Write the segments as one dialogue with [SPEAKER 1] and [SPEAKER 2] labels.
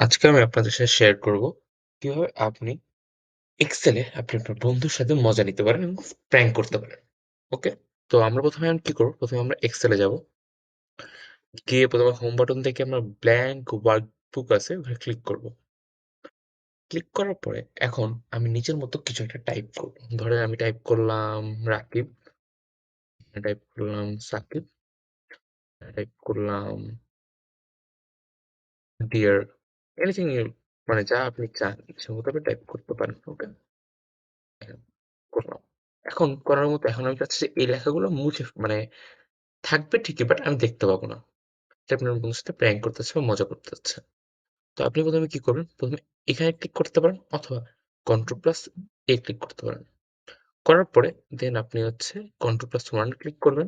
[SPEAKER 1] আজকে আমি আপনাদের সাথে শেয়ার করব কিভাবে আপনি এক্সেলে আপনি আপনার বন্ধুর সাথে মজা নিতে পারেন এবং প্র্যাঙ্ক করতে পারেন। ওকে? তো আমরা ১ম এ কি করব? ১ম এ আমরা এক্সেলে যাব। গিয়ে ১ম এ হোম বাটন থেকে আমরা ব্ল্যাংক ওয়ার্কবুক আছে ওখানে ক্লিক করব। ক্লিক করার পরে এখন আমি নিজের মতো কিছু একটা টাইপ করব। ধরেন আমি টাইপ করলাম রাকিব, টাইপ করলাম সাকিব, টাইপ করলাম ডিয়ার, এনিথিং ইউ মানে যা আপনি চান ইচ্ছামত আপনি টাইপ করতে পারেন। ওকে? হ্যাঁ, করলাম। এখন করার মতো এখন আমি চাচ্ছি যে এই লেখাগুলো মুছে মানে থাকবে ঠিকই বাট আমি দেখতে পাবো না। যে আপনার বন্ধুর সাথে প্র্যাঙ্ক করতেছে বা মজা করতেছে। তো আপনি ১ম এ কি করবেন? ১ম এ এখানে ক্লিক করতে পারেন অথবা Ctrl+A ক্লিক করতে পারেন। করার পরে দেন আপনি হচ্ছে Ctrl+1 ক্লিক করবেন।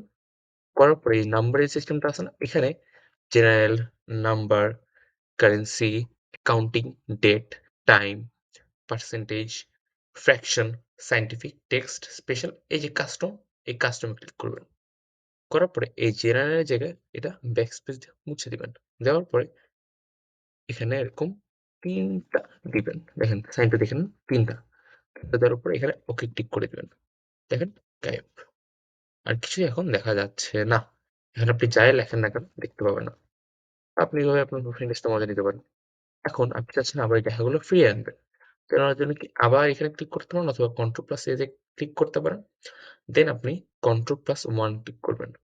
[SPEAKER 1] করার পরে এই নাম্বারের সিস্টেমটা আছে না? এখানে general, number, currency, counting, date, time, percentage, fraction, scientific, text, special এই যে কাস্টম, এই কাস্টমে ক্লিক করবেন। করার পরে এই জেনারেল এর জায়গায় এটা ব্যাকস্পেস দিয়ে মুছে দিবেন। দেওয়ার পরে এখানে এরকম ৩ টা দিবেন। দেখেন সাইনটা দেখেন ৩ টা। ৩ টা দেওয়ার উপরে এখানে ওকে টিক করে দিবেন। দেখেন গায়েব। আর কিছুই এখন দেখা যাচ্ছে না। এখানে আপনি যাই লেখেন না কেন দেখতে পাবেন না। আপনি এভাবে আপনার ফ্রেন্ডের সাথে মজা নিতে পারেন। এখন আপনি চাচ্ছেন আবার এই লেখাগুলো ফিরিয়ে আনবেন। তো আনার জন্য কি আবার এখানে ক্লিক করতে পারেন অথবা Ctrl+A তে ক্লিক করতে পারেন। দেন আপনি Ctrl+1 ক্লিক করবেন।